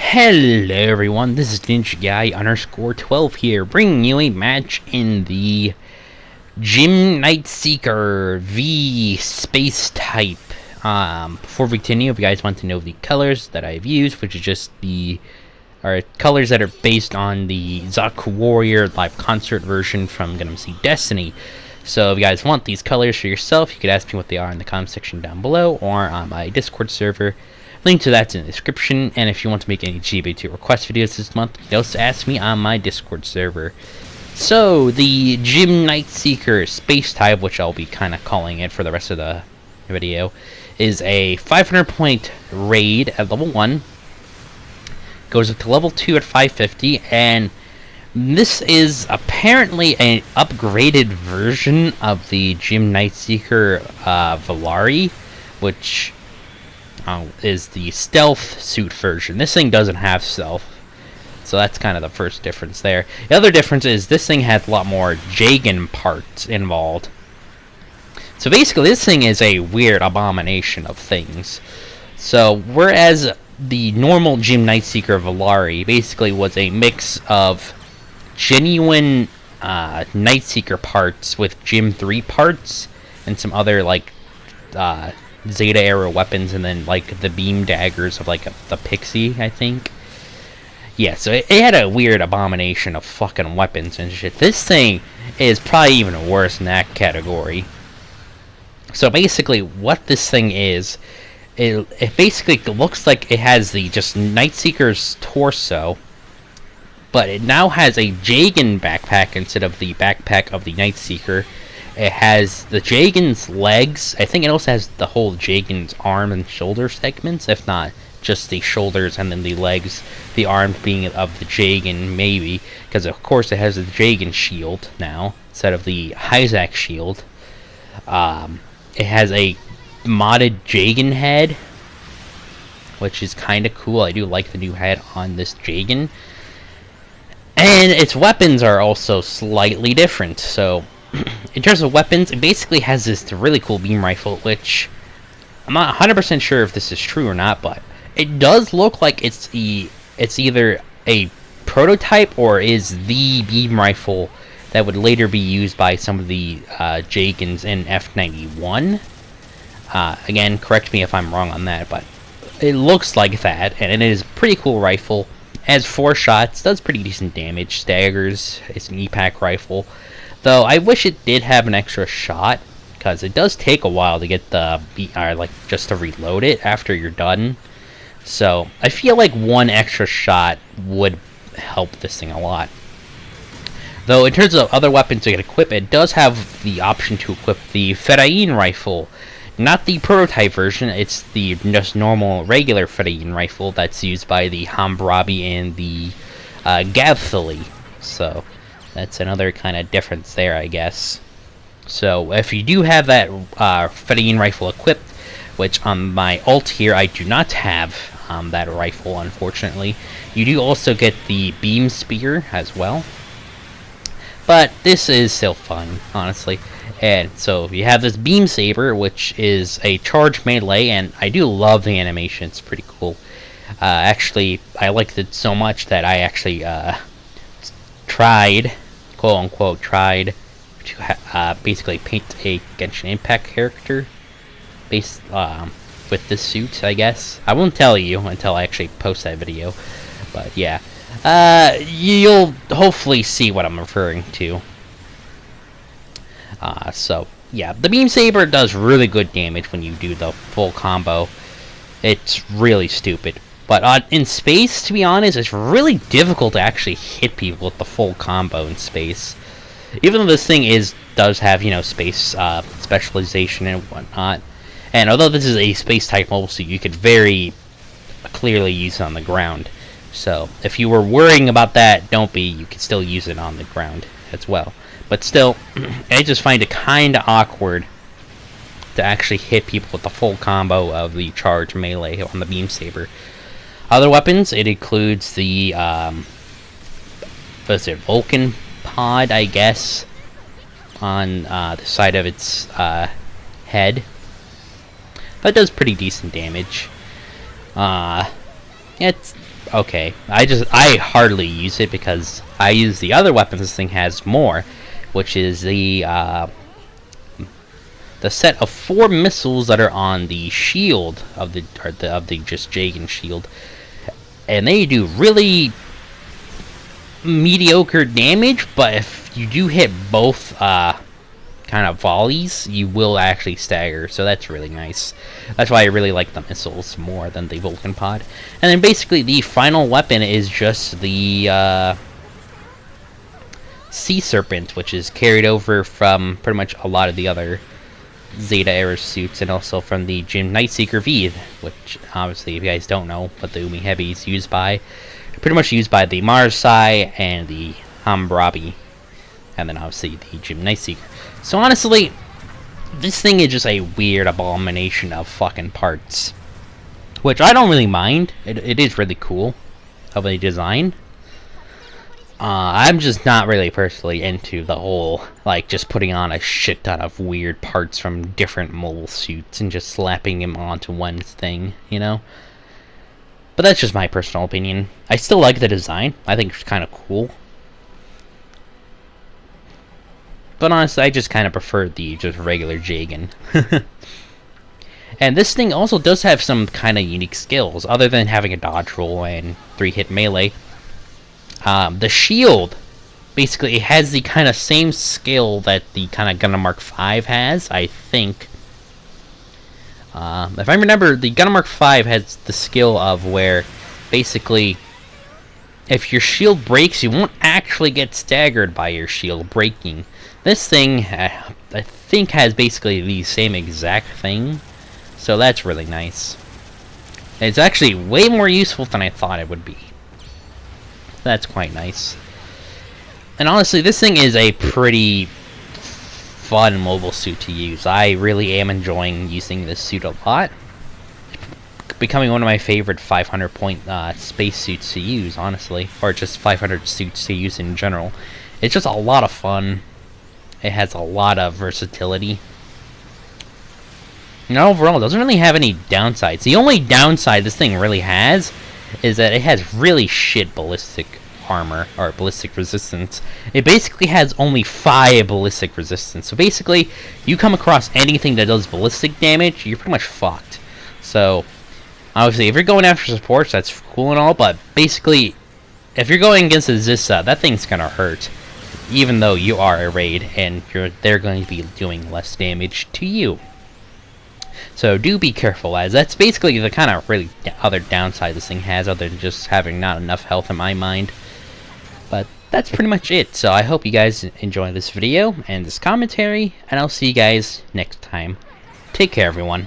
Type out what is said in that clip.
Hello everyone, this is Ninja Guy _12 here, bringing you a match in the Gym02 V Space Type. Before we continue, if you guys want to know the colors that I've used, which is just colors that are based on the Zaku Warrior live concert version from Gameplay1 Destiny. So if you guys want these colors for yourself, you could ask me what they are in the comment section down below, or on my Discord server. Link to that's in the description, and if you want to make any GB02 request videos this month, you can also ask me on my Discord server. So, the Gym02 Space Type, which I'll be kind of calling it for the rest of the video, is a 500 point raid at level 1, goes up to level 2 at 550, and this is apparently an upgraded version of the Gym02 Valari, which is the stealth suit version. This thing doesn't have stealth, so that's kind of the first difference there. The other difference is this thing has a lot more Jagen parts involved. So basically this thing is a weird abomination of things. So whereas the normal Gym02 Valari basically was a mix of genuine Nightseeker parts with Gym 3 parts and some other like Zeta era weapons, and then like the beam daggers of like the Pixie, I think. Yeah, so it had a weird abomination of fucking weapons and shit. This thing is probably even worse in that category. So basically what this thing is, it basically looks like it has the just Nightseeker's torso, but it now has a Jagen backpack instead of the backpack of the Nightseeker. It has the Jagen's legs. I think it also has the whole Jagen's arm and shoulder segments, if not just the shoulders and then the legs, the arms being of the Jagen, maybe, because of course it has the Jagen shield now instead of the Hyzak shield. It has a modded Jagen head, which is kind of cool. I do like the new head on this Jagen. And its weapons are also slightly different, so in terms of weapons, it basically has this really cool beam rifle, which I'm not 100% sure if this is true or not, but it does look like it's either a prototype or is the beam rifle that would later be used by some of the Jagens in F91. Again, correct me if I'm wrong on that, but it looks like that, and it is a pretty cool rifle. It has 4 shots, does pretty decent damage, staggers, it's an EPAC rifle. Though I wish it did have an extra shot, because it does take a while to get the just to reload it after you're done. So I feel like one extra shot would help this thing a lot. Though in terms of other weapons you can equip, it does have the option to equip the Ferain rifle. Not the prototype version, it's the just normal regular Ferain rifle that's used by the Hammurabi and the Gavthali. So that's another kind of difference there, I guess. So if you do have that Ferain rifle equipped, which on my ult here I do not have that rifle, unfortunately, you do also get the beam spear as well. But this is still fun, honestly. And so you have this beam saber, which is a charge melee, and I do love the animation. It's pretty cool. Actually, I liked it so much that I actually tried, quote unquote, to basically paint a Genshin Impact character based with this suit, I guess. I won't tell you until I actually post that video, but yeah. You'll hopefully see what I'm referring to. So yeah, the beam saber does really good damage when you do the full combo. It's really stupid, but in space, to be honest, it's really difficult to actually hit people with the full combo in space. Even though this thing does have, you know, space specialization and whatnot, and although this is a space type mobile suit, you could very clearly use it on the ground. So if you were worrying about that, don't be. You can still use it on the ground as well. But still, I just find it kind of awkward to actually hit people with the full combo of the charge melee on the beam saber. Other weapons, it includes the Vulcan pod, I guess, on the side of its head. That does pretty decent damage. It's okay. I hardly use it because I use the other weapons this thing has more, which is the set of 4 missiles that are on the shield of the just Jagan shield, and they do really mediocre damage. But if you do hit both kind of volleys, you will actually stagger, so that's really nice. That's why I really like the missiles more than the Vulcan pod. And then basically the final weapon is just the Sea Serpent, which is carried over from pretty much a lot of the other Zeta era suits, and also from the Jim Nightseeker V, which obviously if you guys don't know what the Umi Heavy is used by, pretty much used by the Marsai and the Hammurabi, and then obviously the Jim Nightseeker. So honestly, this thing is just a weird abomination of fucking parts, which I don't really mind. It is really cool of a design. I'm just not really personally into the whole, like, just putting on a shit ton of weird parts from different mole suits and just slapping them onto one thing, you know? But that's just my personal opinion. I still like the design. I think it's kind of cool. But honestly, I just kind of prefer the just regular Jagan. And this thing also does have some kind of unique skills, other than having a dodge roll and 3-hit melee. The shield, basically, it has the kind of same skill that the kind of Gundam Mark V has, I think. If I remember, the Gundam Mark V has the skill of where, basically, if your shield breaks, you won't actually get staggered by your shield breaking. This thing, I think, has basically the same exact thing, so that's really nice. It's actually way more useful than I thought it would be. That's quite nice. And honestly, this thing is a pretty fun mobile suit to use. I really am enjoying using this suit a lot. It's becoming one of my favorite 500-point space suits to use, honestly. Or just 500 suits to use in general. It's just a lot of fun. It has a lot of versatility. And overall, it doesn't really have any downsides. The only downside this thing really has is that it has really shit ballistic armor, or ballistic resistance. It basically has only 5 ballistic resistance. So basically, you come across anything that does ballistic damage, you're pretty much fucked. So, obviously, if you're going after supports, that's cool and all, but basically, if you're going against a Zissa, that thing's gonna hurt. Even though you are a raid, and they're going to be doing less damage to you. So do be careful, as that's basically the kind of really other downside this thing has, other than just having not enough health in my mind. But that's pretty much it, so I hope you guys enjoy this video and this commentary, and I'll see you guys next time. Take care, everyone.